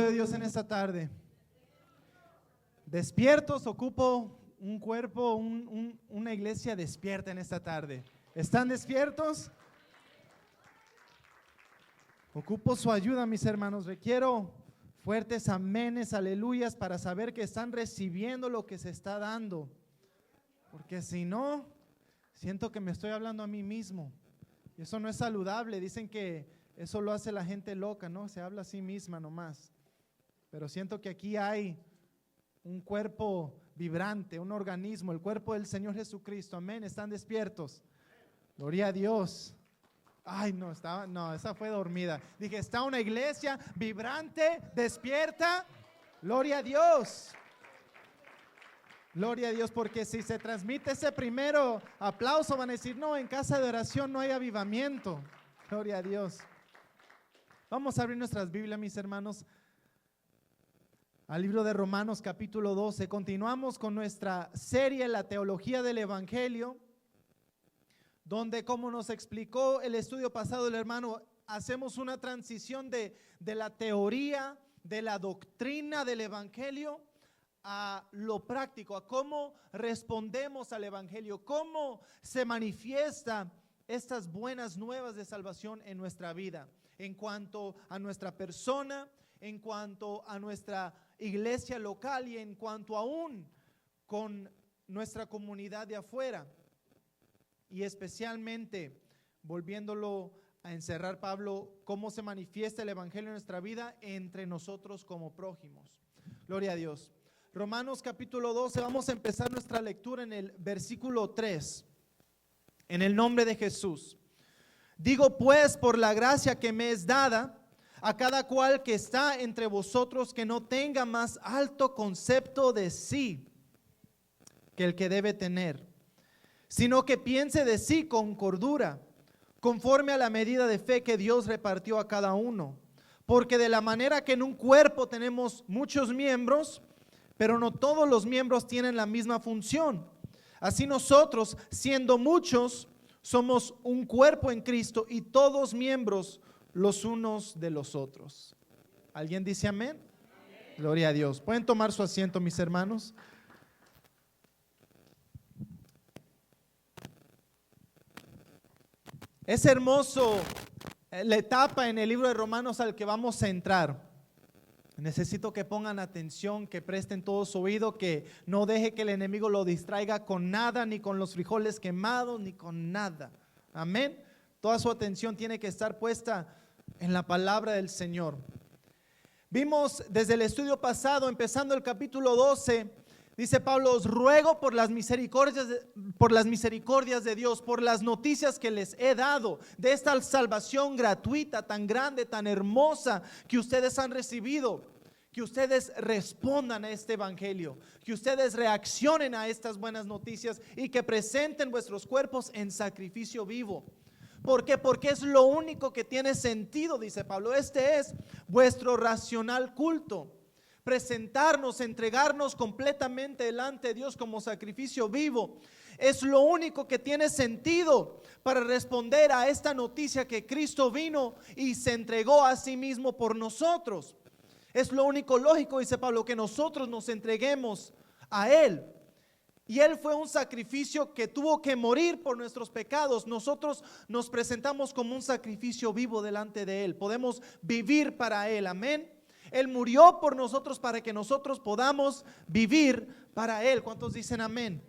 de Dios en esta tarde? Despiertos, ocupo un cuerpo, una iglesia despierta en esta tarde. ¿Están despiertos? Ocupo su ayuda, mis hermanos. Requiero fuertes amenes, aleluyas, para saber que están recibiendo lo que se está dando. Porque si no, siento que me estoy hablando a mí mismo. Y eso no es saludable. Dicen que eso lo hace la gente loca, ¿no? Se habla a sí misma nomás. Pero siento que aquí hay un cuerpo vibrante, un organismo, el cuerpo del Señor Jesucristo. Amén. ¿Están despiertos? Gloria a Dios. Ay, no, esa fue dormida. Dije, está una iglesia vibrante, despierta. Gloria a Dios. Gloria a Dios, porque si se transmite ese primero aplauso, van a decir, no, en casa de oración no hay avivamiento. Gloria a Dios. Vamos a abrir nuestras Biblias, mis hermanos, al libro de Romanos capítulo 12. Continuamos con nuestra serie, la teología del Evangelio, donde, como nos explicó el estudio pasado el hermano, hacemos una transición de la teoría, de la doctrina del Evangelio a lo práctico, a cómo respondemos al Evangelio, cómo se manifiesta estas buenas nuevas de salvación en nuestra vida, en cuanto a nuestra persona, en cuanto a nuestra iglesia local y en cuanto aún con nuestra comunidad de afuera. Y especialmente, volviéndolo a encerrar Pablo, cómo se manifiesta el Evangelio en nuestra vida entre nosotros como prójimos. Gloria a Dios. Romanos capítulo 12, vamos a empezar nuestra lectura en el versículo 3. En el nombre de Jesús. Digo pues, por la gracia que me es dada, a cada cual que está entre vosotros, que no tenga más alto concepto de sí que el que debe tener, sino que piense de sí con cordura, conforme a la medida de fe que Dios repartió a cada uno. Porque de la manera que en un cuerpo tenemos muchos miembros, pero no todos los miembros tienen la misma función. Así nosotros, siendo muchos, somos un cuerpo en Cristo y todos miembros los unos de los otros. ¿Alguien dice amén? Amén. Gloria a Dios. ¿Pueden tomar su asiento, mis hermanos? Es hermoso la etapa en el libro de Romanos al que vamos a entrar. Necesito que pongan atención, que presten todo su oído, que no deje que el enemigo lo distraiga con nada, ni con los frijoles quemados, ni con nada. Amén. Toda su atención tiene que estar puesta en la palabra del Señor. Vimos desde el estudio pasado, empezando el capítulo 12, dice Pablo: os ruego por las misericordias de Dios, por las noticias que les he dado, de esta salvación gratuita, tan grande, tan hermosa que ustedes han recibido, que ustedes respondan a este evangelio, que ustedes reaccionen a estas buenas noticias y que presenten vuestros cuerpos en sacrificio vivo. ¿Por qué? Porque es lo único que tiene sentido, dice Pablo. Este es vuestro racional culto. Presentarnos, entregarnos completamente delante de Dios como sacrificio vivo, es lo único que tiene sentido para responder a esta noticia que Cristo vino y se entregó a sí mismo por nosotros. Es lo único lógico, dice Pablo, que nosotros nos entreguemos a Él. Y Él fue un sacrificio que tuvo que morir por nuestros pecados. Nosotros nos presentamos como un sacrificio vivo delante de Él. Podemos vivir para Él, amén. Él murió por nosotros para que nosotros podamos vivir para Él. ¿Cuántos dicen amén?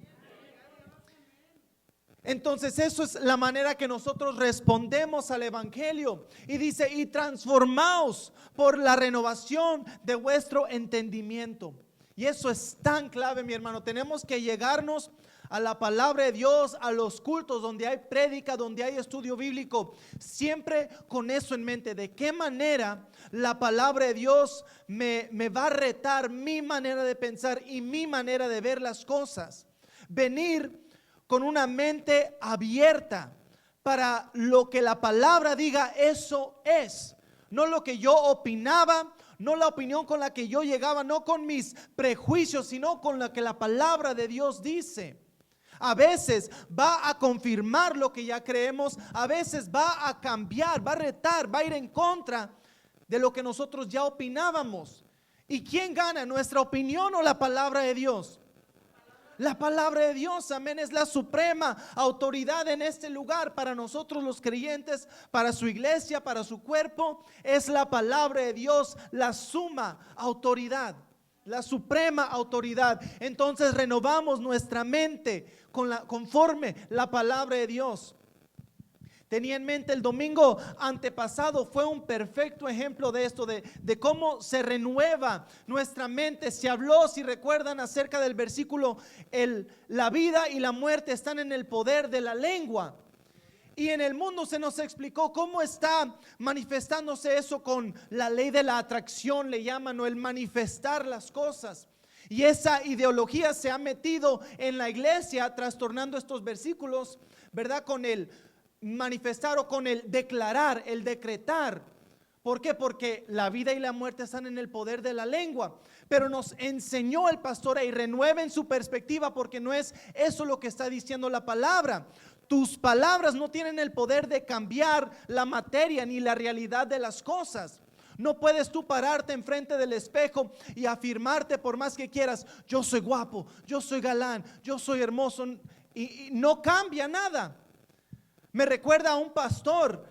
Entonces eso es la manera que nosotros respondemos al evangelio. Y dice: y transformaos por la renovación de vuestro entendimiento. Y eso es tan clave, mi hermano. Tenemos que llegarnos a la palabra de Dios, a los cultos donde hay prédica, donde hay estudio bíblico, siempre con eso en mente: de qué manera la palabra de Dios me va a retar mi manera de pensar y mi manera de ver las cosas. Venir con una mente abierta para lo que la palabra diga, eso es. No lo que yo opinaba, no la opinión con la que yo llegaba, no con mis prejuicios, sino con la que la palabra de Dios dice. A veces va a confirmar lo que ya creemos, a veces va a cambiar, va a retar, va a ir en contra de lo que nosotros ya opinábamos. ¿Y quién gana? ¿Nuestra opinión o la palabra de Dios? La palabra de Dios, amén, es la suprema autoridad en este lugar para nosotros los creyentes, para su iglesia, para su cuerpo. Es la palabra de Dios la suma autoridad, la suprema autoridad. Entonces renovamos nuestra mente conforme la palabra de Dios. Tenía en mente el domingo antepasado, fue un perfecto ejemplo de esto, de cómo se renueva nuestra mente. Se habló, si recuerdan, acerca del versículo, la vida y la muerte están en el poder de la lengua. Y en el mundo se nos explicó cómo está manifestándose eso con la ley de la atracción, le llaman, o el manifestar las cosas. Y esa ideología se ha metido en la iglesia, trastornando estos versículos, ¿verdad? Con el manifestar o con el declarar, el decretar. ¿Por qué? Porque la vida y la muerte están en el poder de la lengua. Pero nos enseñó el pastor y renueven su perspectiva, porque no es eso lo que está diciendo la palabra. Tus palabras no tienen el poder de cambiar la materia ni la realidad de las cosas. No puedes tú pararte enfrente del espejo y afirmarte por más que quieras: yo soy guapo, yo soy galán, yo soy hermoso, y no cambia nada. Me recuerda a un pastor,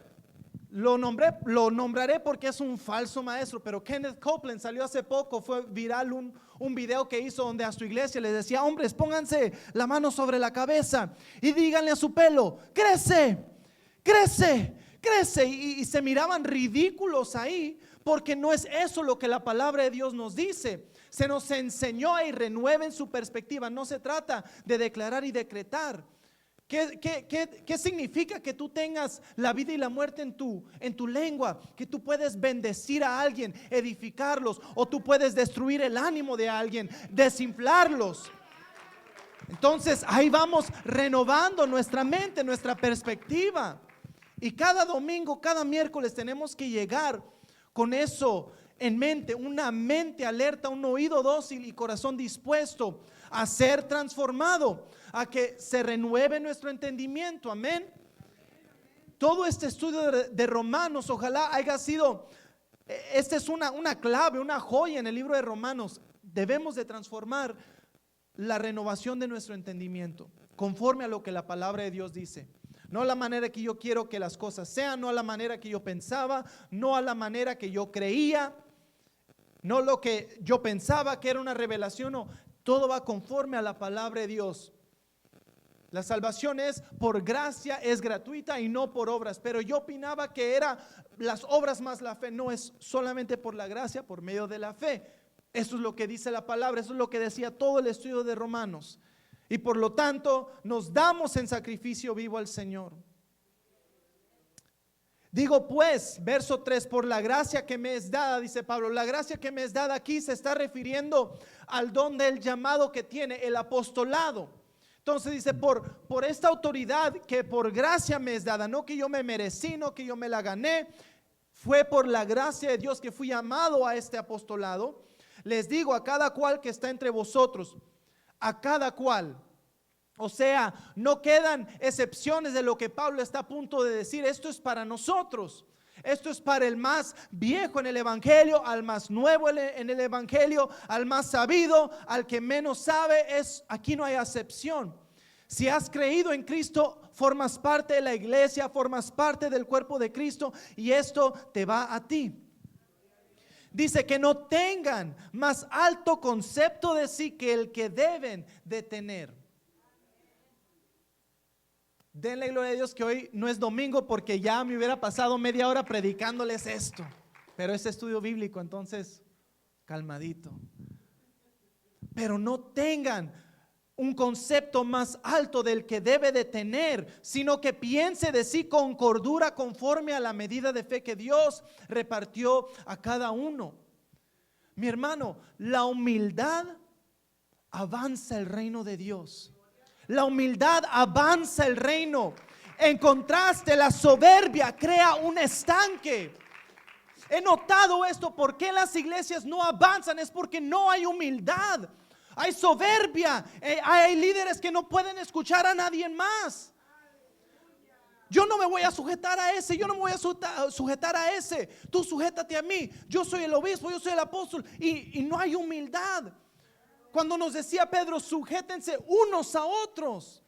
lo nombraré porque es un falso maestro, pero Kenneth Copeland salió hace poco, fue viral un video que hizo donde a su iglesia les decía: hombres, pónganse la mano sobre la cabeza y díganle a su pelo: crece, crece, crece. Y se miraban ridículos ahí, porque no es eso lo que la palabra de Dios nos dice. Se nos enseñó y renueven su perspectiva. No se trata de declarar y decretar. ¿Qué significa que tú tengas la vida y la muerte en tu lengua? Que tú puedes bendecir a alguien, edificarlos, o tú puedes destruir el ánimo de alguien, desinflarlos. Entonces ahí vamos renovando nuestra mente, nuestra perspectiva. Y cada domingo, cada miércoles tenemos que llegar con eso en mente, una mente alerta, un oído dócil y corazón dispuesto a ser transformado, a que se renueve nuestro entendimiento. Amén. Todo este estudio de Romanos, ojalá haya sido, esta es una clave, una joya en el libro de Romanos. Debemos de transformar la renovación de nuestro entendimiento conforme a lo que la palabra de Dios dice. No a la manera que yo quiero que las cosas sean, no a la manera que yo pensaba, no a la manera que yo creía, no lo que yo pensaba que era una revelación. No, todo va conforme a la palabra de Dios. La salvación es por gracia, es gratuita y no por obras. Pero yo opinaba que era las obras más la fe. No, es solamente por la gracia, por medio de la fe. Eso es lo que dice la palabra, eso es lo que decía todo el estudio de Romanos. Y por lo tanto nos damos en sacrificio vivo al Señor. Digo pues, verso 3, por la gracia que me es dada, dice Pablo. La gracia que me es dada aquí se está refiriendo al don del llamado que tiene el apostolado. Entonces dice, por esta autoridad que por gracia me es dada, no que yo me merecí, no que yo me la gané, fue por la gracia de Dios que fui llamado a este apostolado. Les digo a cada cual que está entre vosotros, a cada cual. O sea, no quedan excepciones de lo que Pablo está a punto de decir. Esto es para nosotros. Esto es para el más viejo en el evangelio, al más nuevo en el evangelio, al más sabido, al que menos sabe. Aquí no hay excepción. Si has creído en Cristo, formas parte de la iglesia, formas parte del cuerpo de Cristo, y esto te va a ti. Dice que no tengan más alto concepto de sí que el que deben de tener. Denle gloria a Dios que hoy no es domingo, porque ya me hubiera pasado media hora predicándoles esto. Pero es estudio bíblico, entonces calmadito. Pero no tengan un concepto más alto del que debe de tener, sino que piense de sí con cordura, conforme a la medida de fe que Dios repartió a cada uno. Mi hermano, la humildad avanza el reino de Dios. La humildad avanza el reino. En contraste, la soberbia crea un estanque. He notado esto. ¿Por qué las iglesias no avanzan? Es porque no hay humildad. Hay soberbia. Hay líderes que no pueden escuchar a nadie más. Yo no me voy a sujetar a ese, yo no me voy a sujetar a ese. Tú sujétate a mí. Yo soy el obispo, yo soy el apóstol. Y no hay humildad. Cuando nos decía Pedro, sujétense unos a otros.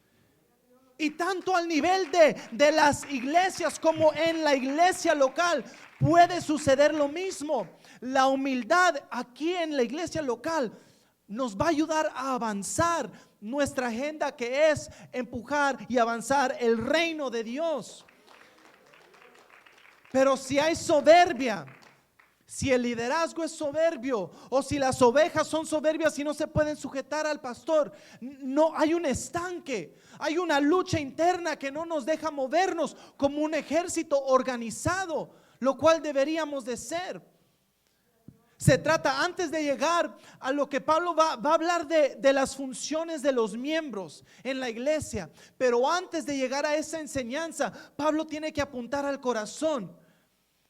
Y tanto al nivel de las iglesias como en la iglesia local puede suceder lo mismo. La humildad aquí en la iglesia local nos va a ayudar a avanzar nuestra agenda, que es empujar y avanzar el reino de Dios. Pero si hay soberbia, si el liderazgo es soberbio, o si las ovejas son soberbias y no se pueden sujetar al pastor, no hay un estanque, hay una lucha interna que no nos deja movernos como un ejército organizado, lo cual deberíamos de ser. Se trata, antes de llegar a lo que Pablo va a hablar de las funciones de los miembros en la iglesia, pero antes de llegar a esa enseñanza, Pablo tiene que apuntar al corazón.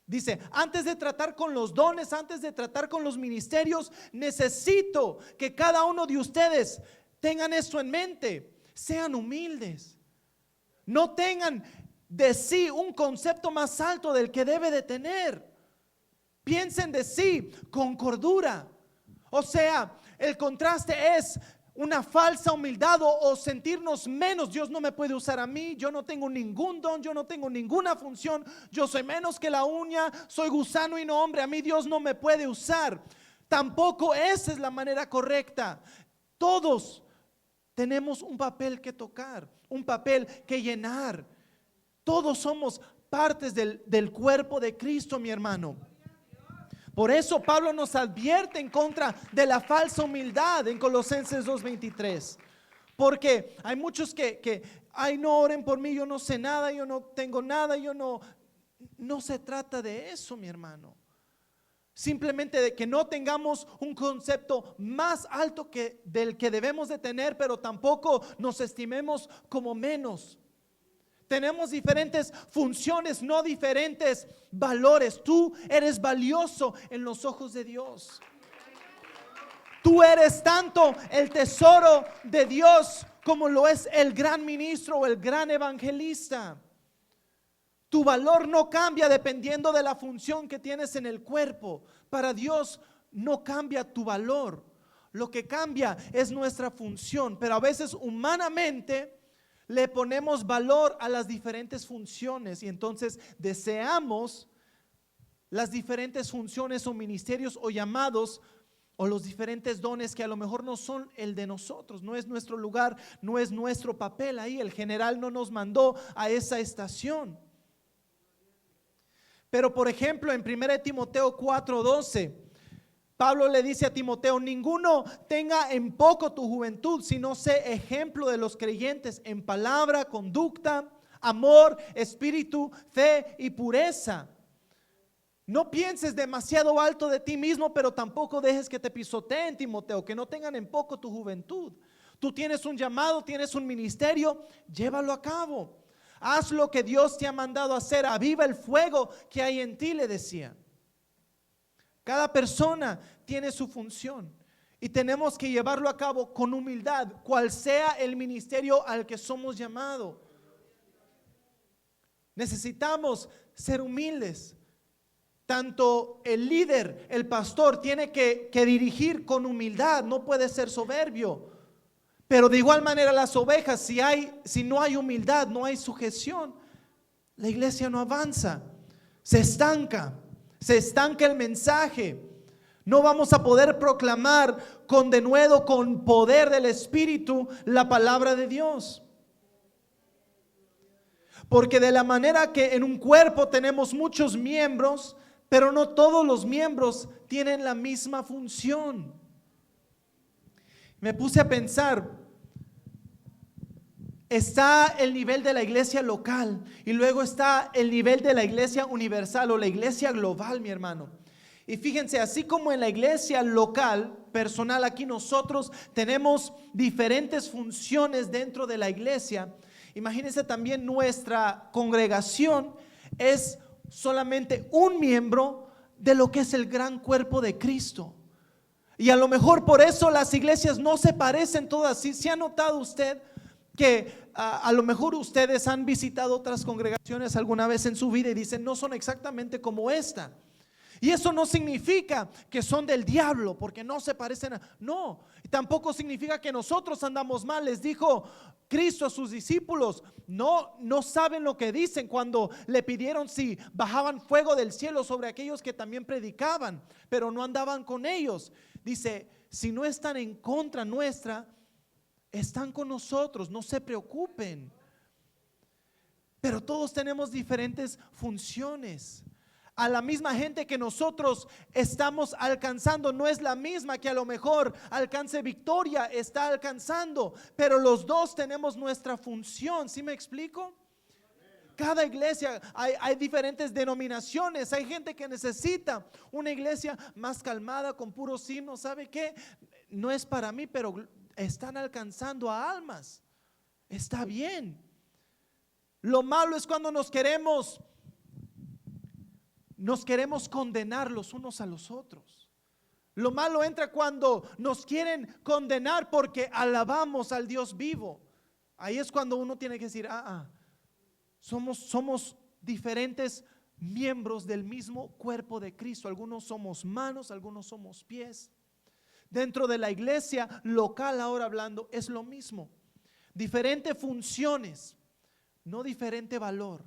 Dice, antes de tratar con los dones, antes de tratar con los ministerios, necesito que cada uno de ustedes tengan esto en mente. Sean humildes. No tengan de sí un concepto más alto del que debe de tener. Piensen de sí con cordura. O sea, el contraste es una falsa humildad o sentirnos menos. Dios no me puede usar a mí, yo no tengo ningún don, yo no tengo ninguna función, yo soy menos que la uña, soy gusano y no hombre, a mí Dios no me puede usar. Tampoco esa es la manera correcta. Todos tenemos un papel que tocar, un papel que llenar. Todos somos partes del cuerpo de Cristo, mi hermano. Por eso Pablo nos advierte en contra de la falsa humildad en Colosenses 2:23. Porque hay muchos que ay, no oren por mí, yo no sé nada, yo no tengo nada, no se trata de eso, mi hermano. Simplemente de que no tengamos un concepto más alto del que debemos de tener, pero tampoco nos estimemos como menos. Tenemos diferentes funciones, no diferentes valores. Tú eres valioso en los ojos de Dios. Tú eres tanto el tesoro de Dios como lo es el gran ministro o el gran evangelista. Tu valor no cambia dependiendo de la función que tienes en el cuerpo. Para Dios no cambia tu valor. Lo que cambia es nuestra función, pero a veces humanamente le ponemos valor a las diferentes funciones y entonces deseamos las diferentes funciones o ministerios o llamados o los diferentes dones que a lo mejor no son el de nosotros, no es nuestro lugar, no es nuestro papel ahí. El general no nos mandó a esa estación. Pero por ejemplo en 1 Timoteo 4:12 Pablo le dice a Timoteo, ninguno tenga en poco tu juventud, sino sé ejemplo de los creyentes en palabra, conducta, amor, espíritu, fe y pureza. No pienses demasiado alto de ti mismo, pero tampoco dejes que te pisoteen, Timoteo, que no tengan en poco tu juventud. Tú tienes un llamado, tienes un ministerio, llévalo a cabo. Haz lo que Dios te ha mandado hacer, aviva el fuego que hay en ti, le decía. Cada persona tiene su función y tenemos que llevarlo a cabo con humildad, cual sea el ministerio al que somos llamados. Necesitamos ser humildes. Tanto el líder, el pastor, tiene que dirigir con humildad, no puede ser soberbio. Pero de igual manera las ovejas, si no hay humildad, no hay sujeción, la iglesia no avanza, se estanca el mensaje. No vamos a poder proclamar con denuedo, con poder del Espíritu, la palabra de Dios. Porque de la manera que en un cuerpo tenemos muchos miembros, pero no todos los miembros tienen la misma función. Me puse a pensar, está el nivel de la iglesia local y luego está el nivel de la iglesia universal o la iglesia global, mi hermano. Y fíjense, así como en la iglesia local, personal, aquí nosotros tenemos diferentes funciones dentro de la iglesia. Imagínense también nuestra congregación es solamente un miembro de lo que es el gran cuerpo de Cristo. Y a lo mejor por eso las iglesias no se parecen todas. ¿Sí ha notado usted que A lo mejor ustedes han visitado otras congregaciones alguna vez en su vida y dicen, no son exactamente como esta. Y eso no significa que son del diablo, porque no se parecen a... No, y tampoco significa que nosotros andamos mal. Les dijo Cristo a sus discípulos, no saben lo que dicen cuando le pidieron si bajaban fuego del cielo sobre aquellos que también predicaban, pero no andaban con ellos. Dice, si no están en contra nuestra, están con nosotros, no se preocupen. Pero todos tenemos diferentes funciones. A la misma gente que nosotros estamos alcanzando no es la misma que a lo mejor alcance Victoria está alcanzando, pero los dos tenemos nuestra función. ¿Sí me explico? Cada iglesia hay diferentes denominaciones. Hay gente que necesita una iglesia más calmada con puros himnos. ¿Sabe qué? No es para mí, pero están alcanzando a almas. Está bien. Lo malo es cuando nos queremos condenar los unos a los otros. Lo malo entra cuando nos quieren condenar porque alabamos al Dios vivo. Ahí es cuando uno tiene que decir, somos diferentes miembros del mismo cuerpo de Cristo. Algunos somos manos, algunos somos pies. Dentro de la iglesia local, ahora hablando, es lo mismo. Diferentes funciones, no diferente valor.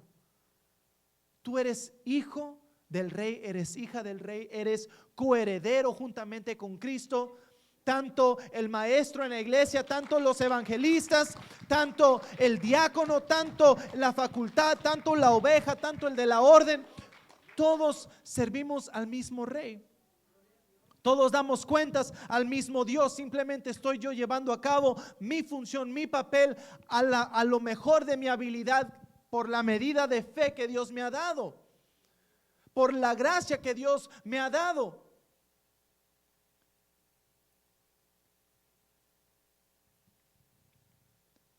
Tú eres hijo del rey, eres hija del rey, eres coheredero juntamente con Cristo. Tanto el maestro en la iglesia, tanto los evangelistas, tanto el diácono, tanto la facultad, tanto la oveja, tanto el de la orden, todos servimos al mismo rey. Todos damos cuentas al mismo Dios. Simplemente estoy yo llevando a cabo mi función, mi papel a lo mejor de mi habilidad, por la medida de fe que Dios me ha dado, por la gracia que Dios me ha dado.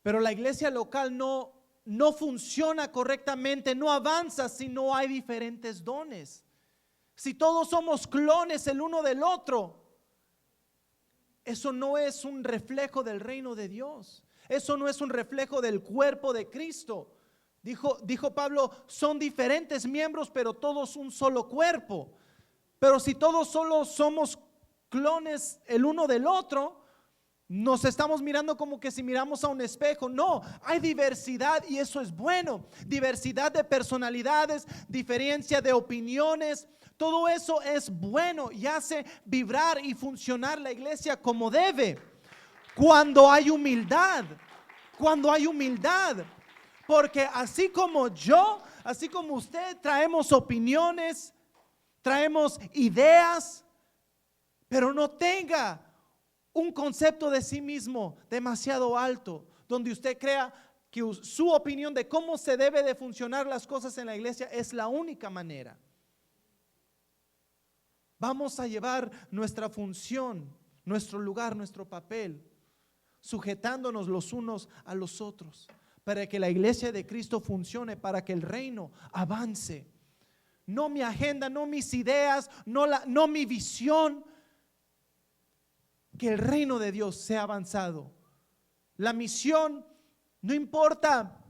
Pero la iglesia local no funciona correctamente, no avanza si no hay diferentes dones. Si todos somos clones el uno del otro, eso no es un reflejo del reino de Dios. Eso no es un reflejo del cuerpo de Cristo. Dijo Pablo, son diferentes miembros, pero todos un solo cuerpo. Pero si todos solo somos clones el uno del otro, nos estamos mirando como que si miramos a un espejo. No, hay diversidad y eso es bueno. Diversidad de personalidades, diferencia de opiniones. Todo eso es bueno y hace vibrar y funcionar la iglesia como debe. Cuando hay humildad, porque así como usted, traemos opiniones, traemos ideas, pero no tenga un concepto de sí mismo demasiado alto, donde usted crea que su opinión de cómo se debe de funcionar las cosas en la iglesia es la única manera. Vamos a llevar nuestra función, nuestro lugar, nuestro papel, sujetándonos los unos a los otros, para que la iglesia de Cristo funcione, para que el reino avance. No mi agenda, no mis ideas, no mi visión. Que el reino de Dios sea avanzado. La misión, no importa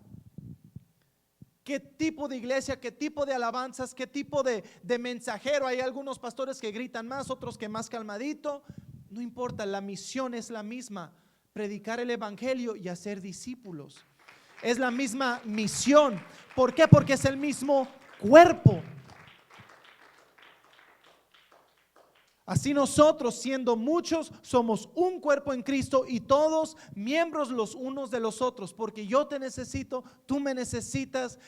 qué tipo de iglesia, qué tipo de alabanzas, qué tipo de mensajero. Hay algunos pastores que gritan más, otros que más calmadito. No importa, la misión es la misma: predicar el evangelio y hacer discípulos. Es la misma misión. ¿Por qué? Porque es el mismo cuerpo. Así nosotros, siendo muchos, somos un cuerpo en Cristo y todos miembros los unos de los otros, porque yo te necesito, tú me necesitas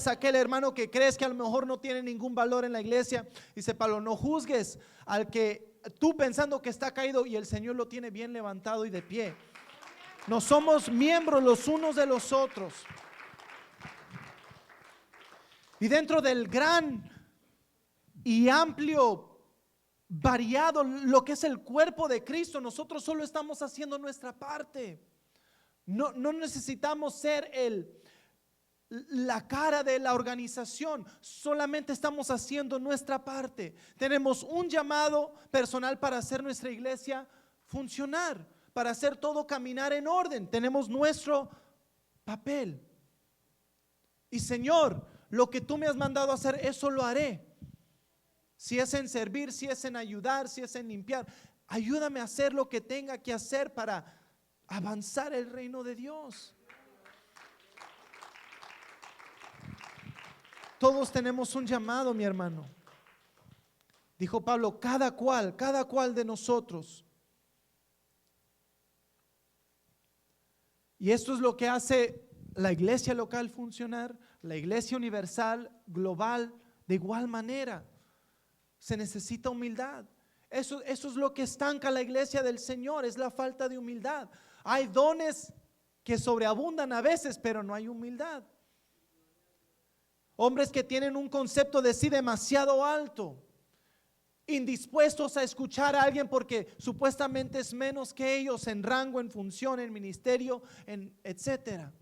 a aquel hermano que crees que a lo mejor no tiene ningún valor en la iglesia. Dice Pablo, no juzgues al que tú pensando que está caído y el Señor lo tiene bien levantado y de pie. No somos miembros los unos de los otros. Y dentro del gran y amplio, variado, lo que es el cuerpo de Cristo, nosotros solo estamos haciendo nuestra parte. No necesitamos ser la cara de la organización, solamente estamos haciendo nuestra parte. Tenemos un llamado personal para hacer nuestra iglesia funcionar, para hacer todo caminar en orden. Tenemos nuestro papel. Y Señor, lo que tú me has mandado a hacer, eso lo haré. Si es en servir, si es en ayudar, si es en limpiar, ayúdame a hacer lo que tenga que hacer para avanzar el reino de Dios. Todos tenemos un llamado, mi hermano. Dijo Pablo, cada cual de nosotros. Y esto es lo que hace la iglesia local funcionar, la iglesia universal, global, de igual manera. Se necesita humildad. Eso es lo que estanca la iglesia del Señor, es la falta de humildad. Hay dones que sobreabundan a veces, pero no hay humildad. Hombres que tienen un concepto de sí demasiado alto, indispuestos a escuchar a alguien porque supuestamente es menos que ellos en rango, en función, en ministerio, etcétera.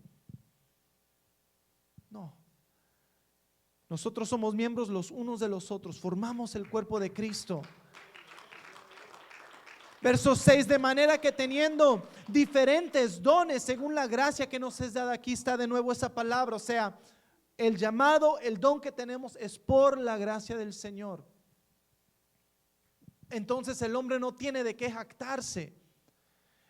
No. Nosotros somos miembros los unos de los otros, formamos el cuerpo de Cristo. Verso 6, de manera que teniendo diferentes dones según la gracia que nos es dada, aquí está de nuevo esa palabra, o sea, el llamado, el don que tenemos es por la gracia del Señor. Entonces el hombre no tiene de qué jactarse.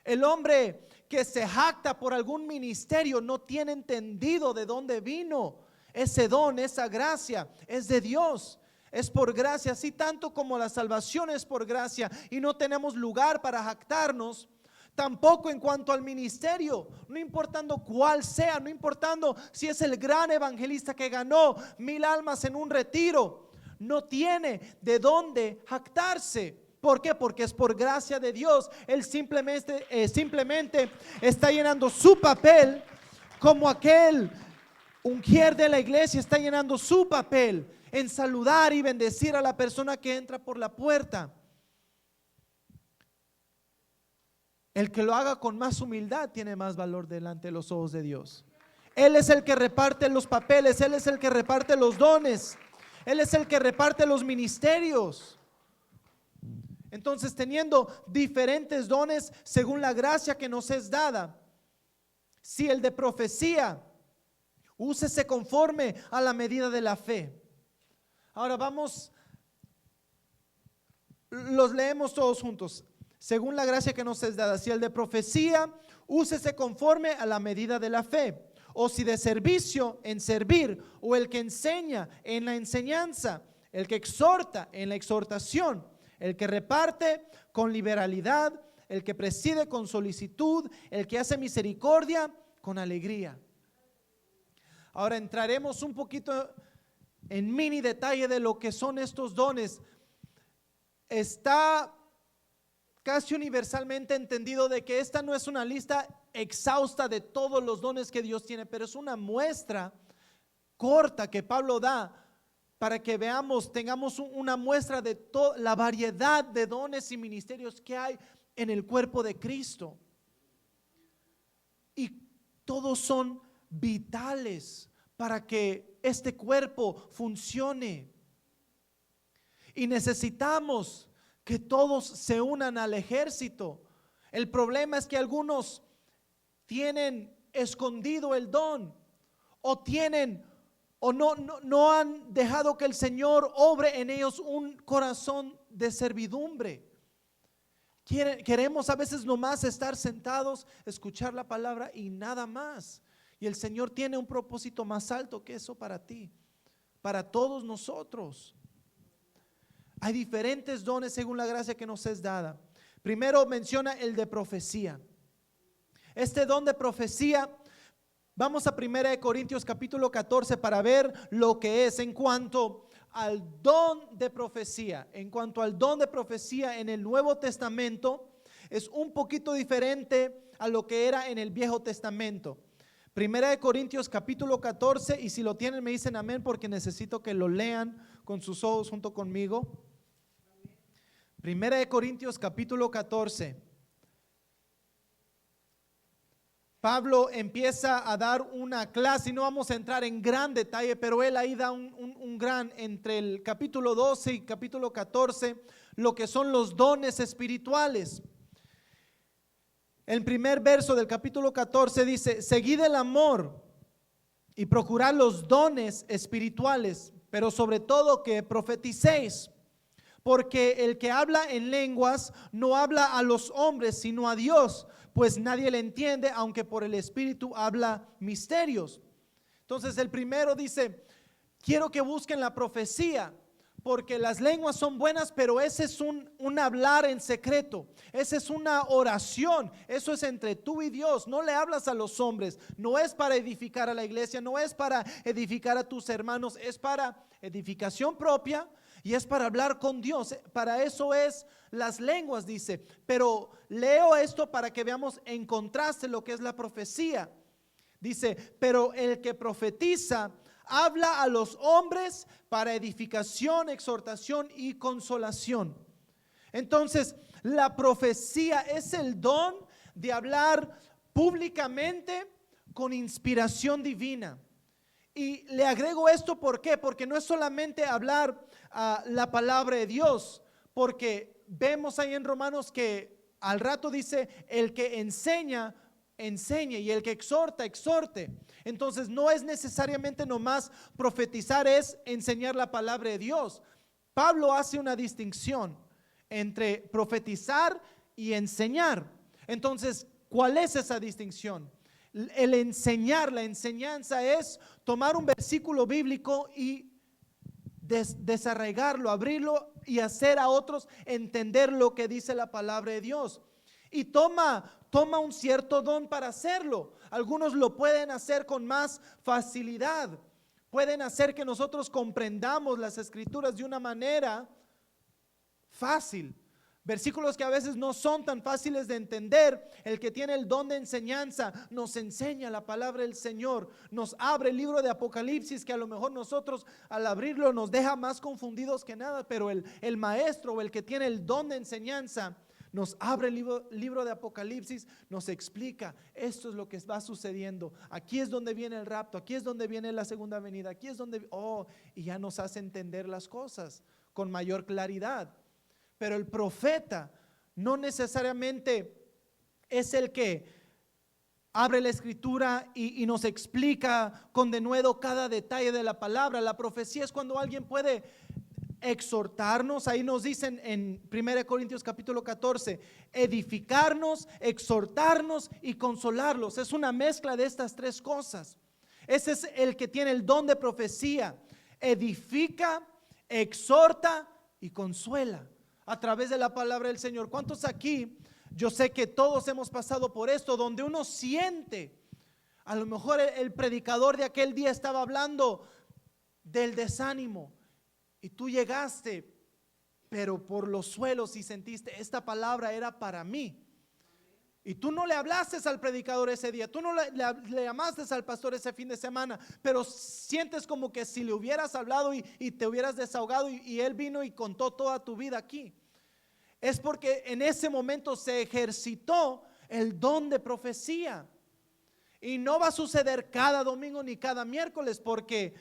El hombre que se jacta por algún ministerio no tiene entendido de dónde vino ese don, esa gracia. Es de Dios, es por gracia, así tanto como la salvación es por gracia, y no tenemos lugar para jactarnos. Tampoco en cuanto al ministerio, no importando cuál sea, no importando si es el gran evangelista que ganó 1000 almas en un retiro, no tiene de dónde jactarse. ¿Por qué? Porque es por gracia de Dios. Él simplemente está llenando su papel, como aquel ungier de la iglesia está llenando su papel en saludar y bendecir a la persona que entra por la puerta. El que lo haga con más humildad tiene más valor delante de los ojos de Dios. Él es el que reparte los papeles, Él es el que reparte los dones, Él es el que reparte los ministerios. Entonces, teniendo diferentes dones según la gracia que nos es dada, si el de profecía, úsese conforme a la medida de la fe. Ahora vamos, los leemos todos juntos. Según la gracia que nos es dada, si el de profecía, úsese conforme a la medida de la fe. O si de servicio, en servir. O el que enseña, en la enseñanza. El que exhorta, en la exhortación. El que reparte, con liberalidad. El que preside, con solicitud. El que hace misericordia, con alegría. Ahora entraremos un poquito en mini detalle de lo que son estos dones. Está casi universalmente entendido de que esta no es una lista exhausta de todos los dones que Dios tiene, pero es una muestra corta que Pablo da para que veamos, tengamos una muestra de toda la variedad de dones y ministerios que hay en el cuerpo de Cristo. Y todos son vitales para que este cuerpo funcione. Y necesitamos que todos se unan al ejército. El problema es que algunos tienen escondido el don, o tienen o no han dejado que el Señor obre en ellos un corazón de servidumbre. Queremos a veces nomás estar sentados, escuchar la palabra y nada más. Y el Señor tiene un propósito más alto que eso para ti, para todos nosotros. Hay diferentes dones según la gracia que nos es dada. Primero menciona el de profecía. Este don de profecía, vamos a 1 Corintios capítulo 14 para ver lo que es en cuanto al don de profecía. En cuanto al don de profecía en el Nuevo Testamento, es un poquito diferente a lo que era en el Viejo Testamento. 1 Corintios capítulo 14, y si lo tienen me dicen amén, porque necesito que lo lean con sus ojos junto conmigo. 1 Corintios capítulo 14. Pablo empieza a dar una clase, y no vamos a entrar en gran detalle, pero él ahí da un gran, entre el capítulo 12 y capítulo 14, lo que son los dones espirituales. el primer verso del capítulo 14 dice: seguid el amor y procurad los dones espirituales, pero sobre todo que profeticéis, porque el que habla en lenguas no habla a los hombres sino a Dios, pues nadie le entiende, aunque por el Espíritu habla misterios. Entonces el primero dice: quiero que busquen la profecía, porque las lenguas son buenas, pero ese es un hablar en secreto, esa es una oración, eso es entre tú y Dios, no le hablas a los hombres, no es para edificar a la iglesia, no es para edificar a tus hermanos, es para edificación propia y es para hablar con Dios. Para eso es las lenguas, dice. Pero leo esto para que veamos en contraste lo que es la profecía. Dice: pero el que profetiza habla a los hombres para edificación, exhortación y consolación. Entonces, la profecía es el don de hablar públicamente con inspiración divina. Y le agrego esto, ¿por qué? Porque no es solamente hablar la palabra de Dios, porque vemos ahí en Romanos que al rato dice: el que enseña, enseñe, y el que exhorta, exhorte. Entonces no es necesariamente nomás profetizar, es enseñar la palabra de Dios. Pablo hace una distinción entre profetizar y enseñar. Entonces, ¿cuál es esa distinción? El enseñar, la enseñanza es tomar un versículo bíblico y desarraigarlo, abrirlo y hacer a otros entender lo que dice la palabra de Dios. Y toma un cierto don para hacerlo. Algunos lo pueden hacer con más facilidad. Pueden hacer que nosotros comprendamos las escrituras de una manera fácil. Versículos que a veces no son tan fáciles de entender. El que tiene el don de enseñanza nos enseña la palabra del Señor, nos abre el libro de Apocalipsis, que a lo mejor nosotros al abrirlo nos deja más confundidos que nada, pero el maestro o el que tiene el don de enseñanza nos abre el libro de Apocalipsis, nos explica: esto es lo que va sucediendo, aquí es donde viene el rapto, aquí es donde viene la segunda venida, aquí es donde, y ya nos hace entender las cosas con mayor claridad. Pero el profeta no necesariamente es el que abre la escritura y nos explica con denuedo cada detalle de la palabra. La profecía es cuando alguien puede exhortarnos. Ahí nos dicen en 1 Corintios capítulo 14: edificarnos, exhortarnos y consolarlos. Es una mezcla de estas tres cosas. Ese es el que tiene el don de profecía: edifica, exhorta y consuela a través de la palabra del Señor. ¿Cuántos aquí? Yo sé que todos hemos pasado por esto, donde uno siente, a lo mejor el predicador de aquel día estaba hablando del desánimo y tú llegaste, pero por los suelos, y sentiste: esta palabra era para mí. Y tú no le hablaste al predicador ese día, tú no le llamaste al pastor ese fin de semana, pero sientes como que si le hubieras hablado y te hubieras desahogado, y él vino y contó toda tu vida aquí. Es porque en ese momento se ejercitó el don de profecía. Y no va a suceder cada domingo ni cada miércoles, porque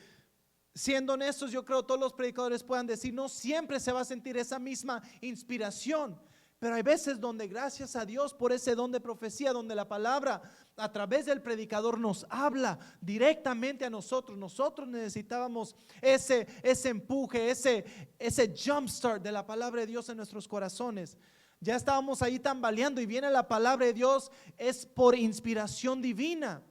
siendo honestos, yo creo todos los predicadores puedan decir: no siempre se va a sentir esa misma inspiración. Pero hay veces donde, gracias a Dios por ese don de profecía, donde la palabra a través del predicador nos habla directamente a nosotros. Nosotros necesitábamos ese empuje, ese jump start de la palabra de Dios en nuestros corazones. Ya estábamos ahí tambaleando y viene la palabra de Dios, es por inspiración divina.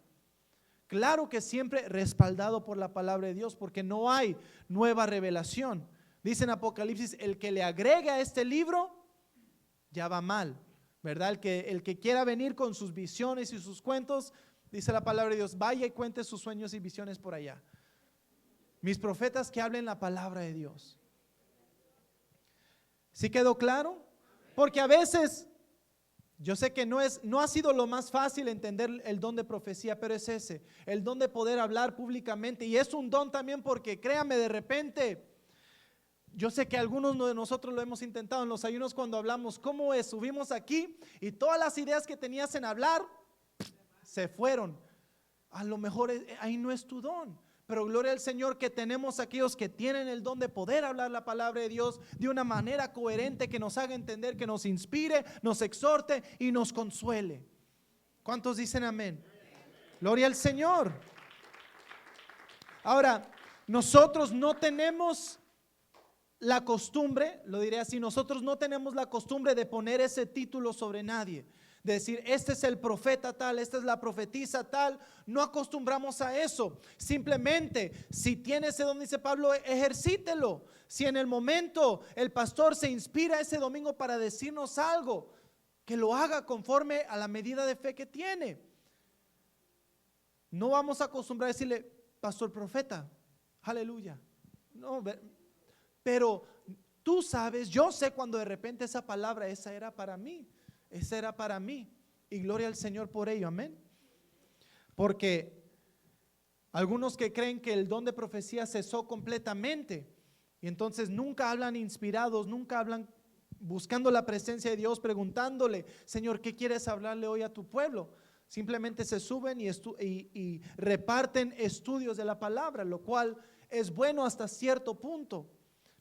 Claro que siempre respaldado por la palabra de Dios, porque no hay nueva revelación. Dice en Apocalipsis: el que le agregue a este libro ya va mal, ¿verdad? El que quiera venir con sus visiones y sus cuentos, dice la palabra de Dios: vaya y cuente sus sueños y visiones por allá. Mis profetas que hablen la palabra de Dios. ¿Sí quedó claro? Porque a veces, yo sé que no ha sido lo más fácil entender el don de profecía, pero es ese, el don de poder hablar públicamente. Y es un don también porque, créame, de repente, yo sé que algunos de nosotros lo hemos intentado en los ayunos, cuando hablamos, ¿cómo es? Subimos aquí y todas las ideas que tenías en hablar se fueron. A lo mejor ahí no es tu don, pero gloria al Señor que tenemos aquellos que tienen el don de poder hablar la palabra de Dios de una manera coherente, que nos haga entender, que nos inspire, nos exhorte y nos consuele. ¿Cuántos dicen amén? Gloria al Señor. Ahora, nosotros no tenemos la costumbre, lo diré así, nosotros no tenemos la costumbre de poner ese título sobre nadie. De decir, este es el profeta tal, esta es la profetisa tal. No acostumbramos a eso. Simplemente, si tiene ese don, dice Pablo, ejercítelo. Si en el momento el pastor se inspira ese domingo para decirnos algo, que lo haga conforme a la medida de fe que tiene. No vamos a acostumbrar a decirle, pastor profeta, aleluya. No, pero tú sabes, yo sé cuando de repente esa palabra, esa era para mí. Esa era para mí, y gloria al Señor por ello, amén. Porque algunos que creen que el don de profecía cesó completamente, y entonces nunca hablan inspirados, nunca hablan buscando la presencia de Dios, preguntándole, Señor, ¿qué quieres hablarle hoy a tu pueblo? Simplemente se suben y reparten estudios de la palabra, lo cual es bueno hasta cierto punto,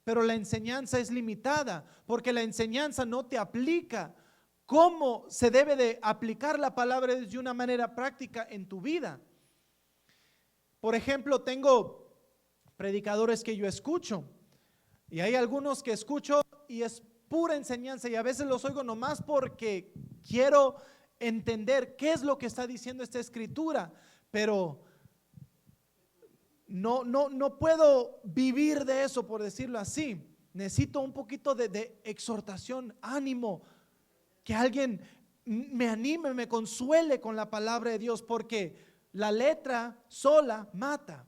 pero la enseñanza es limitada, porque la enseñanza no te aplica cómo se debe de aplicar la palabra de una manera práctica en tu vida. Por ejemplo, tengo predicadores que yo escucho, y hay algunos que escucho y es pura enseñanza, y a veces los oigo nomás porque quiero entender qué es lo que está diciendo esta escritura, pero no puedo vivir de eso, por decirlo así. Necesito un poquito de exhortación, ánimo, que alguien me anime, me consuele con la palabra de Dios, porque la letra sola mata,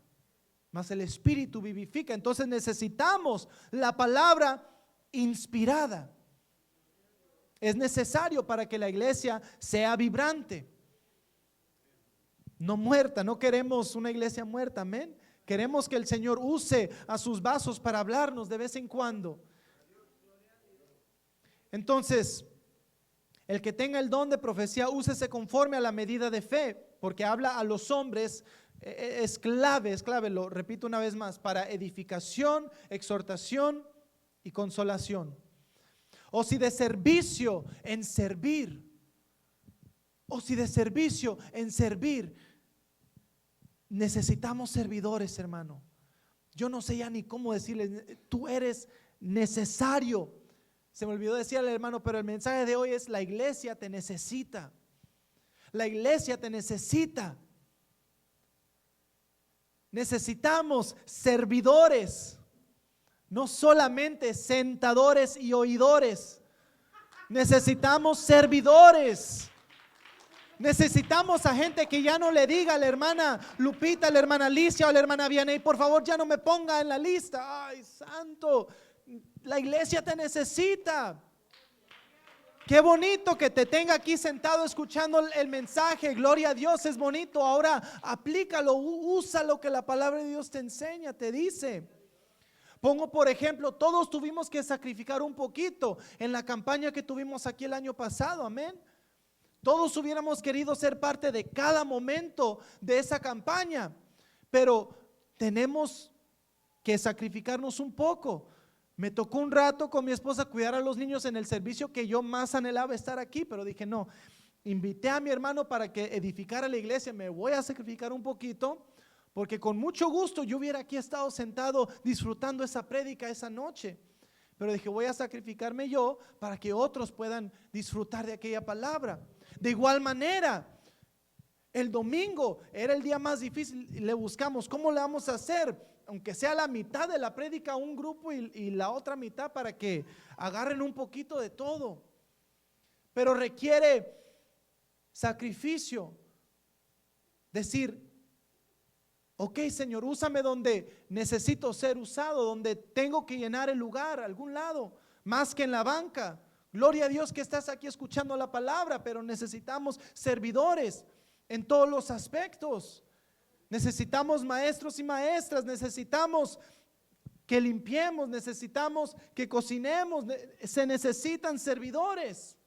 mas el espíritu vivifica. Entonces necesitamos la palabra inspirada. Es necesario para que la iglesia sea vibrante, no muerta. No queremos una iglesia muerta, amén. Queremos que el Señor use a sus vasos para hablarnos de vez en cuando. Entonces, el que tenga el don de profecía, úsese conforme a la medida de fe, porque habla a los hombres. Es clave, lo repito una vez más, para edificación, exhortación y consolación. O si de servicio en servir, necesitamos servidores, hermano. Yo no sé ya ni cómo decirles, tú eres necesario. Se me olvidó decir al hermano, pero el mensaje de hoy es: la iglesia te necesita. La iglesia te necesita. Necesitamos servidores, no solamente sentadores y oidores. Necesitamos servidores. Necesitamos a gente que ya no le diga a la hermana Lupita, a la hermana Alicia o a la hermana Vianey, por favor ya no me ponga en la lista. Ay, santo, la iglesia te necesita. Qué bonito que te tenga aquí sentado escuchando el mensaje. Gloria a Dios, es bonito. Ahora aplícalo, usa lo que la palabra de Dios te enseña, te dice. Pongo por ejemplo, todos tuvimos que sacrificar un poquito en la campaña que tuvimos aquí el año pasado, amén. Todos hubiéramos querido ser parte de cada momento de esa campaña, pero tenemos que sacrificarnos un poco. Me tocó un rato con mi esposa cuidar a los niños en el servicio que yo más anhelaba estar aquí, pero dije no, invité a mi hermano para que edificara la iglesia, me voy a sacrificar un poquito, porque con mucho gusto yo hubiera aquí estado sentado disfrutando esa prédica esa noche, pero dije voy a sacrificarme yo para que otros puedan disfrutar de aquella palabra. De igual manera, el domingo era el día más difícil y le buscamos cómo le vamos a hacer, aunque sea la mitad de la prédica un grupo y la otra mitad para que agarren un poquito de todo, pero requiere sacrificio. Decir, ok Señor, úsame donde necesito ser usado, donde tengo que llenar el lugar, algún lado, más que en la banca. Gloria a Dios que estás aquí escuchando la palabra, pero necesitamos servidores en todos los aspectos. Necesitamos maestros y maestras, necesitamos que limpiemos, necesitamos que cocinemos, se necesitan servidores.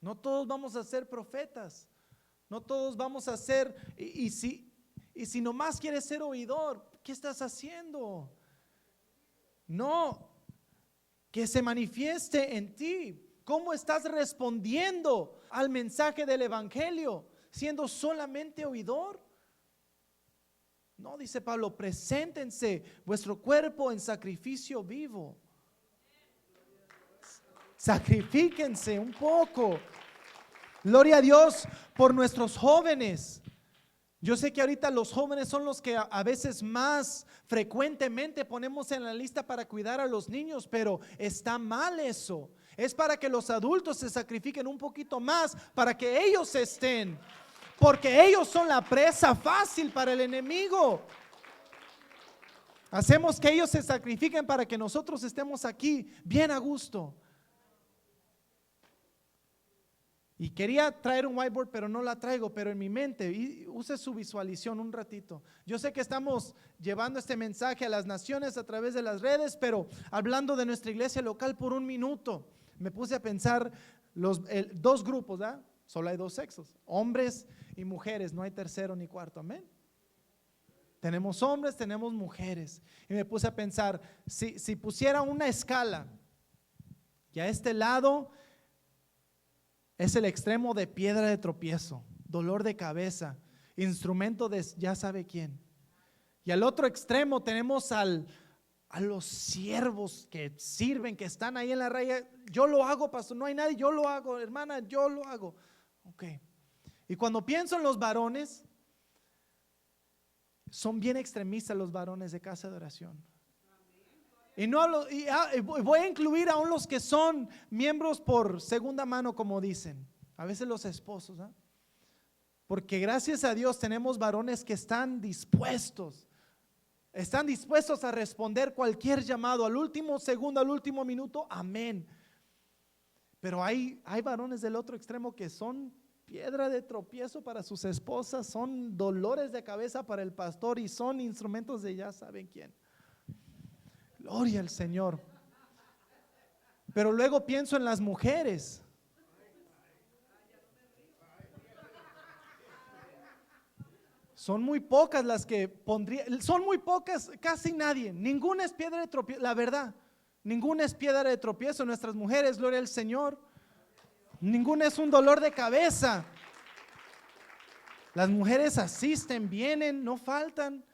No todos vamos a ser profetas, no todos vamos a ser, y si nomás quieres ser oidor, ¿qué estás haciendo? No. Que se manifieste en ti ¿Cómo estás respondiendo al mensaje del evangelio? ¿Siendo solamente oidor? No, dice Pablo, preséntense vuestro cuerpo en sacrificio vivo. Sacrifíquense un poco. Gloria a Dios por nuestros jóvenes. Yo sé que ahorita los jóvenes son los que a veces más frecuentemente ponemos en la lista para cuidar a los niños, pero está mal eso. Es para que los adultos se sacrifiquen un poquito más, para que ellos estén, porque ellos son la presa fácil para el enemigo. Hacemos que ellos se sacrifiquen para que nosotros estemos aquí bien a gusto. Y quería traer un whiteboard, pero no la traigo, pero en mi mente, y use su visualización un ratito. Yo sé que estamos llevando este mensaje a las naciones a través de las redes, pero hablando de nuestra iglesia local por un minuto, me puse a pensar dos grupos, ¿verdad? Solo hay dos sexos, hombres y mujeres, no hay tercero ni cuarto, amén. Tenemos hombres, tenemos mujeres. Y me puse a pensar, si pusiera una escala, y a este lado es el extremo de piedra de tropiezo, dolor de cabeza, instrumento de ya sabe quién. Y al otro extremo tenemos a los siervos que sirven, que están ahí en la raya. Yo lo hago, pastor, no hay nadie, yo lo hago, hermana, yo lo hago. Ok. Y cuando pienso en los varones, son bien extremistas los varones de casa de oración. Y no hablo, y voy a incluir aún los que son miembros por segunda mano, como dicen, a veces los esposos, ¿eh? Porque gracias a Dios tenemos varones que están dispuestos a responder cualquier llamado al último segundo, al último minuto, amén. Pero hay varones del otro extremo que son piedra de tropiezo para sus esposas, son dolores de cabeza para el pastor y son instrumentos de ya saben quién. Gloria al Señor. Pero luego pienso en las mujeres. Son muy pocas las que pondría, son muy pocas, casi nadie. Ninguna es piedra de tropiezo, la verdad. Ninguna es piedra de tropiezo. Nuestras mujeres, gloria al Señor. Ninguna es un dolor de cabeza. Las mujeres asisten, vienen, no faltan,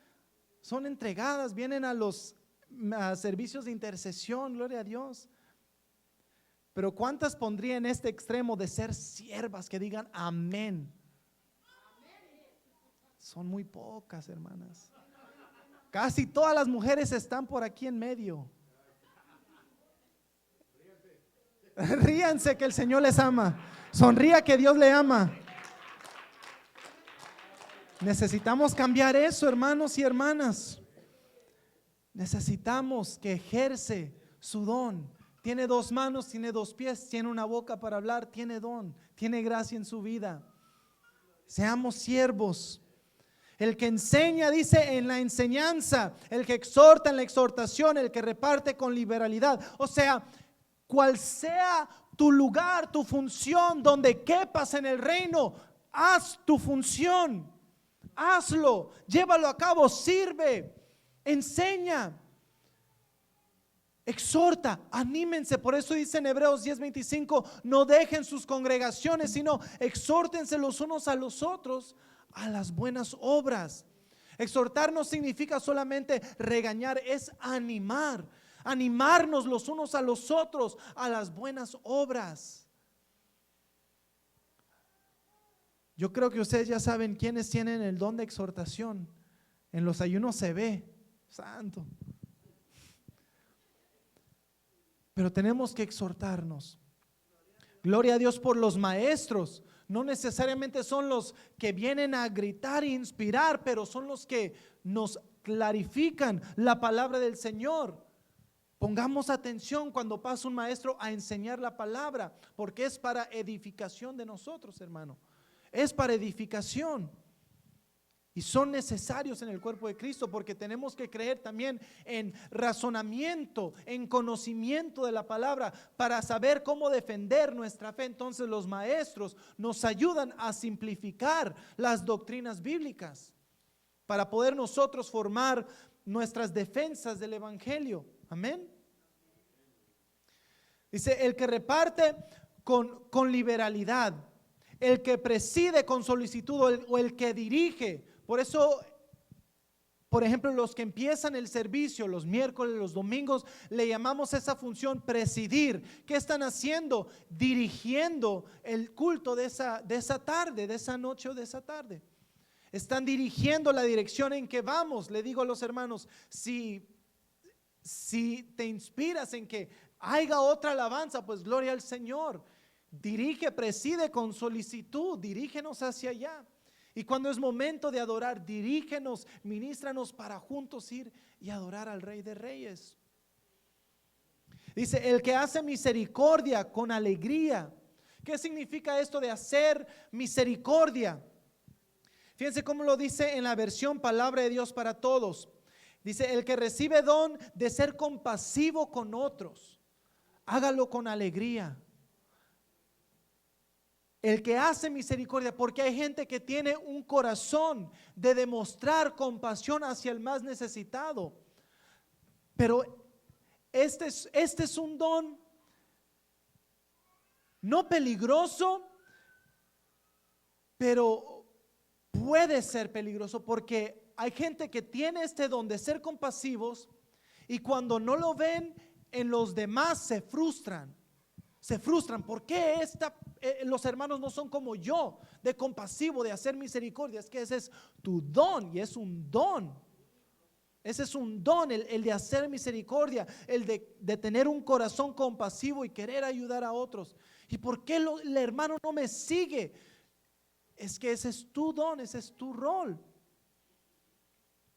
son entregadas, vienen a servicios de intercesión, gloria a Dios. Pero ¿cuántas pondría en este extremo de ser siervas que digan amén? Son muy pocas, hermanas. Casi todas las mujeres están por aquí en medio. Ríanse que el Señor les ama. Sonría que Dios le ama. Necesitamos cambiar eso, hermanos y hermanas. Necesitamos que ejerce su don. Tiene dos manos, tiene dos pies, tiene una boca para hablar, tiene don, tiene gracia en su vida. Seamos siervos. El que enseña, dice, en la enseñanza, el que exhorta en la exhortación, el que reparte con liberalidad. O sea, cual sea tu lugar, tu función, donde quepas en el reino, haz tu función, hazlo, llévalo a cabo, sirve, enseña, exhorta, anímense. Por eso dice en Hebreos 10:25, no dejen sus congregaciones, sino exhórtense los unos a los otros a las buenas obras. Exhortar no significa solamente regañar, es animarnos los unos a los otros a las buenas obras. Yo creo que ustedes ya saben quiénes tienen el don de exhortación. En los ayunos se ve, santo. Pero tenemos que exhortarnos. Gloria a Dios por los maestros. No necesariamente son los que vienen a gritar e inspirar, pero son los que nos clarifican la palabra del Señor. Pongamos atención cuando pasa un maestro a enseñar la palabra, porque es para edificación de nosotros, hermano. Es para edificación. Y son necesarios en el cuerpo de Cristo, porque tenemos que creer también en razonamiento, en conocimiento de la palabra, para saber cómo defender nuestra fe. Entonces los maestros nos ayudan a simplificar las doctrinas bíblicas, para poder nosotros formar nuestras defensas del evangelio. Amén. Dice, el que reparte con liberalidad, el que preside con solicitud o el que dirige. Por eso, por ejemplo, los que empiezan el servicio los miércoles, los domingos, le llamamos esa función presidir. ¿Qué están haciendo? Dirigiendo el culto de esa tarde, de esa noche o de esa tarde. Están dirigiendo la dirección en que vamos. Le digo a los hermanos, si te inspiras en que haya otra alabanza, pues gloria al Señor. Dirige, preside con solicitud, dirígenos hacia allá. Y cuando es momento de adorar, dirígenos, ministranos para juntos ir y adorar al Rey de Reyes. Dice, el que hace misericordia con alegría. ¿Qué significa esto de hacer misericordia? Fíjense cómo lo dice en la versión Palabra de Dios para Todos. Dice, el que recibe don de ser compasivo con otros, hágalo con alegría. El que hace misericordia, porque hay gente que tiene un corazón de demostrar compasión hacia el más necesitado. Pero este es un don no peligroso, pero puede ser peligroso porque hay gente que tiene este don de ser compasivos y cuando no lo ven en los demás se frustran. ¿Por qué los hermanos no son como yo, de compasivo, de hacer misericordia? Es que ese es tu don y es un don. Ese es un don, el de hacer misericordia, el de tener un corazón compasivo y querer ayudar a otros. ¿Y por qué el hermano no me sigue? Es que ese es tu don, ese es tu rol.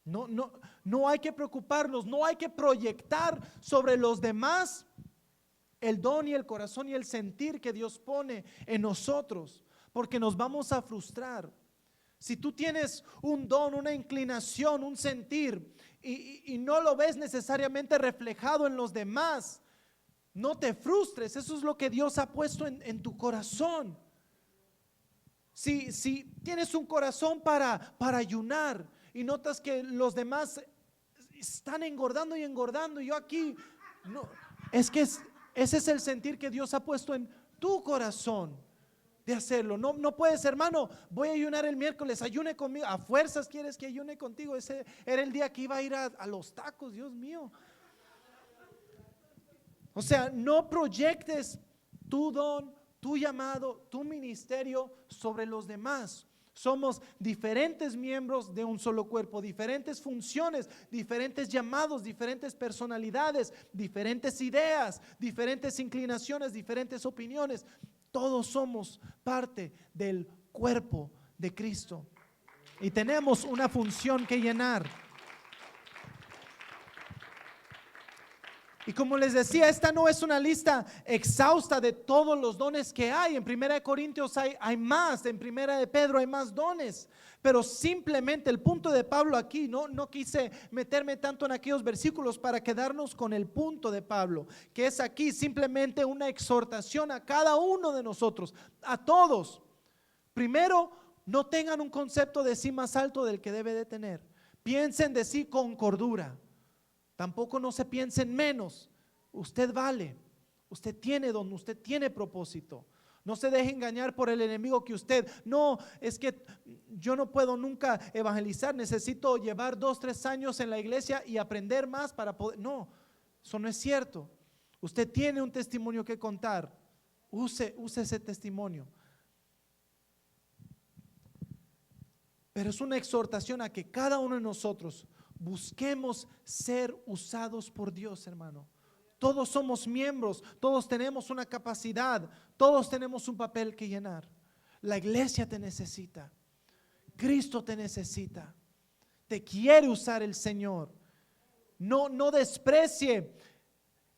No hay que preocuparnos, no hay que proyectar sobre los demás el don y el corazón y el sentir que Dios pone en nosotros, porque nos vamos a frustrar. Si tú tienes un don, una inclinación, un sentir y no lo ves necesariamente reflejado en los demás, no te frustres. Eso es lo que Dios ha puesto en tu corazón. Si tienes un corazón para ayunar y notas que los demás están engordando y yo aquí, no, es que ese es el sentir que Dios ha puesto en tu corazón de hacerlo. No puedes, hermano, voy a ayunar el miércoles, ayune conmigo. A fuerzas quieres que ayune contigo. Ese era el día que iba a ir a los tacos, Dios mío. O sea, no proyectes tu don, tu llamado, tu ministerio sobre los demás. Somos diferentes miembros de un solo cuerpo, diferentes funciones, diferentes llamados, diferentes personalidades, diferentes ideas, diferentes inclinaciones, diferentes opiniones. Todos somos parte del cuerpo de Cristo y tenemos una función que llenar. Y como les decía, esta no es una lista exhausta de todos los dones que hay. En 1 Corintios hay más, en 1 de Pedro hay más dones. Pero simplemente el punto de Pablo aquí, no quise meterme tanto en aquellos versículos para quedarnos con el punto de Pablo, que es aquí simplemente una exhortación a cada uno de nosotros, a todos. Primero, no tengan un concepto de sí más alto del que debe de tener. Piensen de sí con cordura. Tampoco no se piensen menos. Usted vale, usted tiene don, usted tiene propósito. No se deje engañar por el enemigo que usted, no, es que yo no puedo nunca evangelizar, necesito llevar 2-3 años en la iglesia y aprender más para poder. No, eso no es cierto. Usted tiene un testimonio que contar, use ese testimonio. Pero es una exhortación a que cada uno de nosotros busquemos ser usados por Dios, hermano. Todos somos miembros, todos tenemos una capacidad, todos tenemos un papel que llenar. La iglesia te necesita, Cristo te necesita, te quiere usar el Señor. No desprecie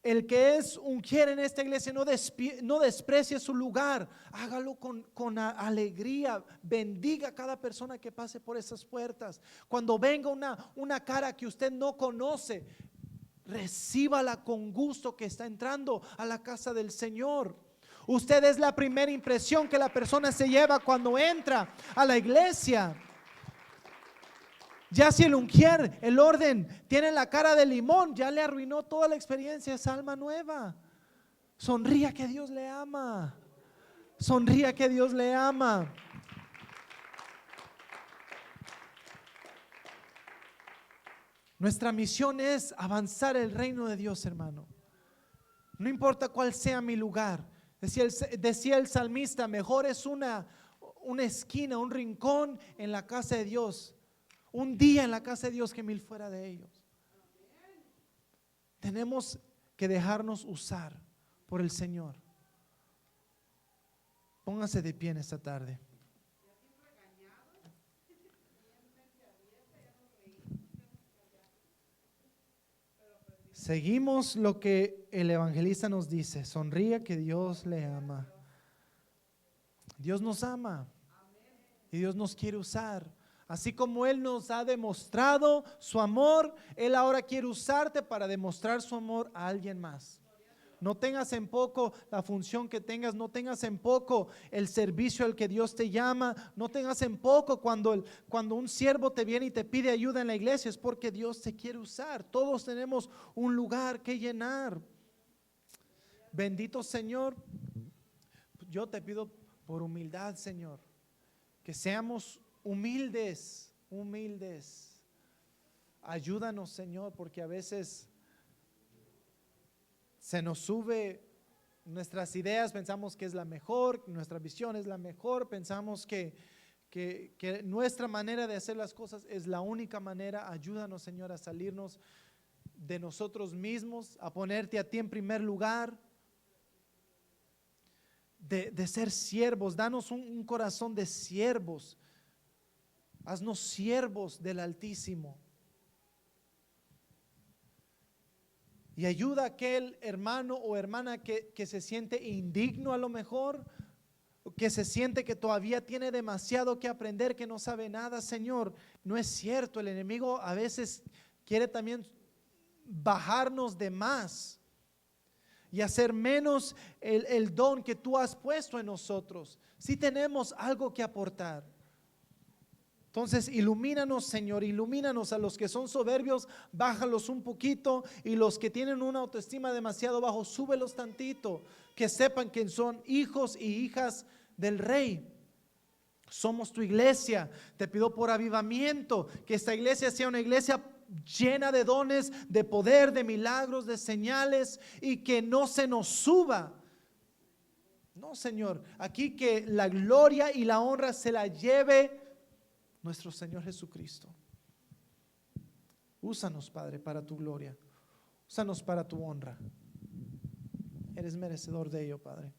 el que es ungier en esta iglesia, no desprecie su lugar, hágalo con alegría, bendiga a cada persona que pase por esas puertas. Cuando venga una cara que usted no conoce, recíbala con gusto que está entrando a la casa del Señor. Usted es la primera impresión que la persona se lleva cuando entra a la iglesia. Ya si el ungier, el orden, tiene la cara de limón, ya le arruinó toda la experiencia, esa alma nueva. Sonría que Dios le ama. Sonría que Dios le ama. Nuestra misión es avanzar el reino de Dios, hermano. No importa cuál sea mi lugar. Decía el salmista, mejor es una esquina, un rincón en la casa de Dios, un día en la casa de Dios que 1000 fuera de ellos. Tenemos que dejarnos usar por el Señor. Póngase de pie en esta tarde. Seguimos lo que el evangelista nos dice: sonríe que Dios le ama. Dios nos ama y Dios nos quiere usar. Así como Él nos ha demostrado su amor, Él ahora quiere usarte para demostrar su amor a alguien más. No tengas en poco la función que tengas, no tengas en poco el servicio al que Dios te llama, no tengas en poco cuando un siervo te viene y te pide ayuda en la iglesia, es porque Dios te quiere usar. Todos tenemos un lugar que llenar. Bendito Señor, yo te pido por humildad, Señor, que seamos humildes. Ayúdanos, Señor, porque a veces se nos sube nuestras ideas, pensamos que es la mejor, nuestra visión es la mejor, pensamos que nuestra manera de hacer las cosas es la única manera. Ayúdanos, Señor, a salirnos de nosotros mismos, a ponerte a ti en primer lugar, de ser siervos. Danos un corazón de siervos. Haznos siervos del Altísimo. Y ayuda a aquel hermano o hermana que se siente indigno, a lo mejor, que se siente que todavía tiene demasiado que aprender, que no sabe nada. Señor, no es cierto. El enemigo a veces quiere también bajarnos de más y hacer menos el don que tú has puesto en nosotros. Si tenemos algo que aportar. Entonces ilumínanos, Señor, ilumínanos. A los que son soberbios, bájalos un poquito, y los que tienen una autoestima demasiado bajo, súbelos tantito, que sepan que son hijos y hijas del Rey. Somos tu iglesia. Te pido por avivamiento, que esta iglesia sea una iglesia llena de dones, de poder, de milagros, de señales, y que no se nos suba. No, Señor, aquí que la gloria y la honra se la lleve nuestro Señor Jesucristo. Úsanos, Padre, para tu gloria. Úsanos para tu honra. Eres merecedor de ello, Padre.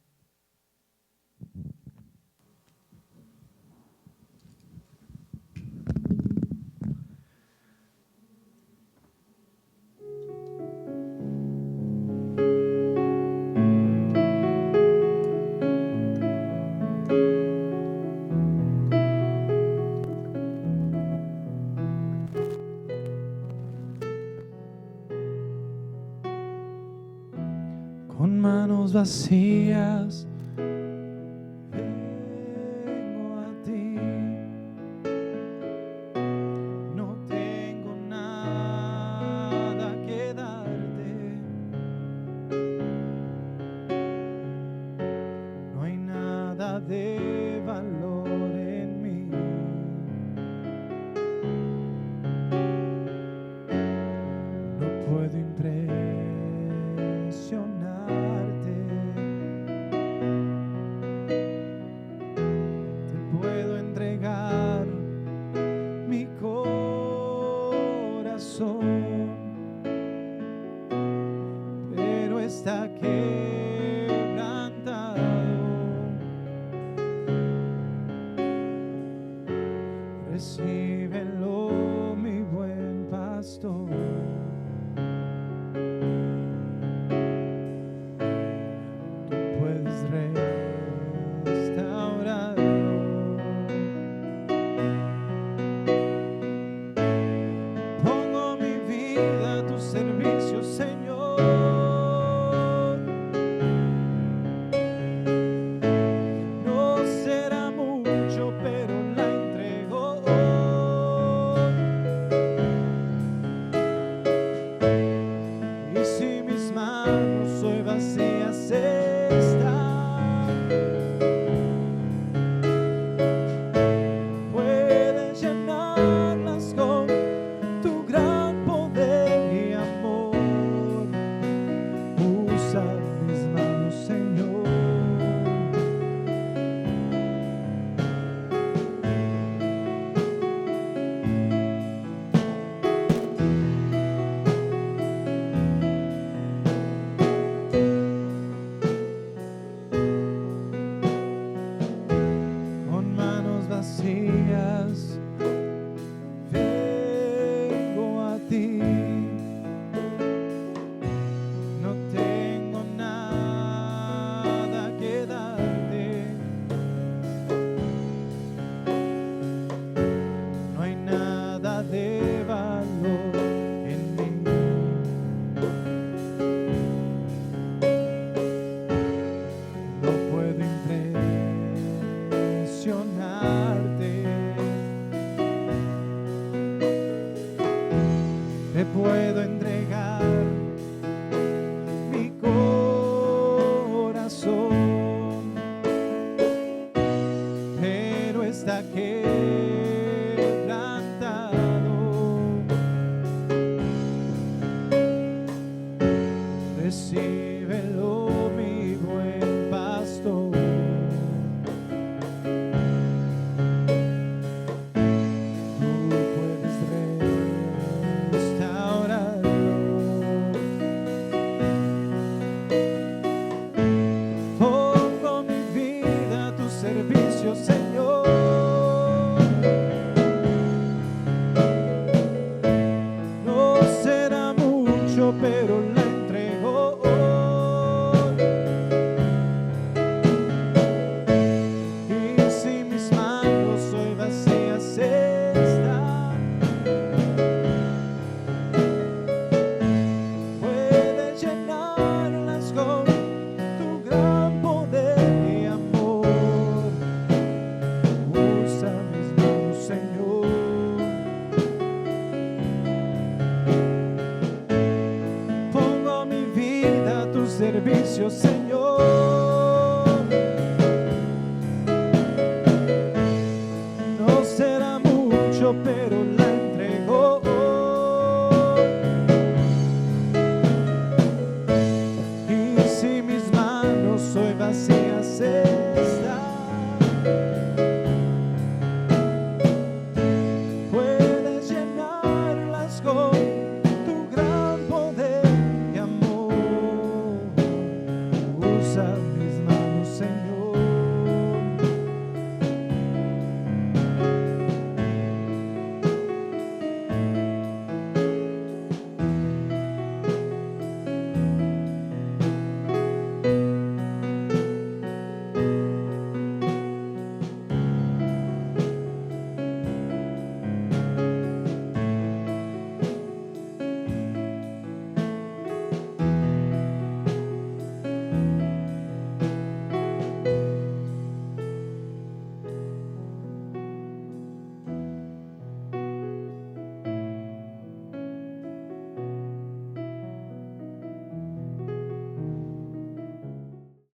Con manos vacías vengo a ti, no tengo nada que darte, no hay nada de valor en mí, no puedo impresionar. Pero está quebrantado. Recíbelo, mi buen pastor. Tú puedes restaurarlo. Pongo mi vida a tu servicio, Señor. No será mucho, pero la entrego. mencionarte. Te puedo entregar mi corazón, pero está quebrantado. Recíbelo, mi buen pastor. Tú puedes restaurarlo. Pongo mi vida a tu servicio, Señor. No será mucho, pero la entrego hoy. Y si mis manos hoy vacías están, puedes llenarlas con tu gran poder y amor. Usa mis manos, Señor. Pongo mi vida a tu servicio, Señor. No será mucho, pero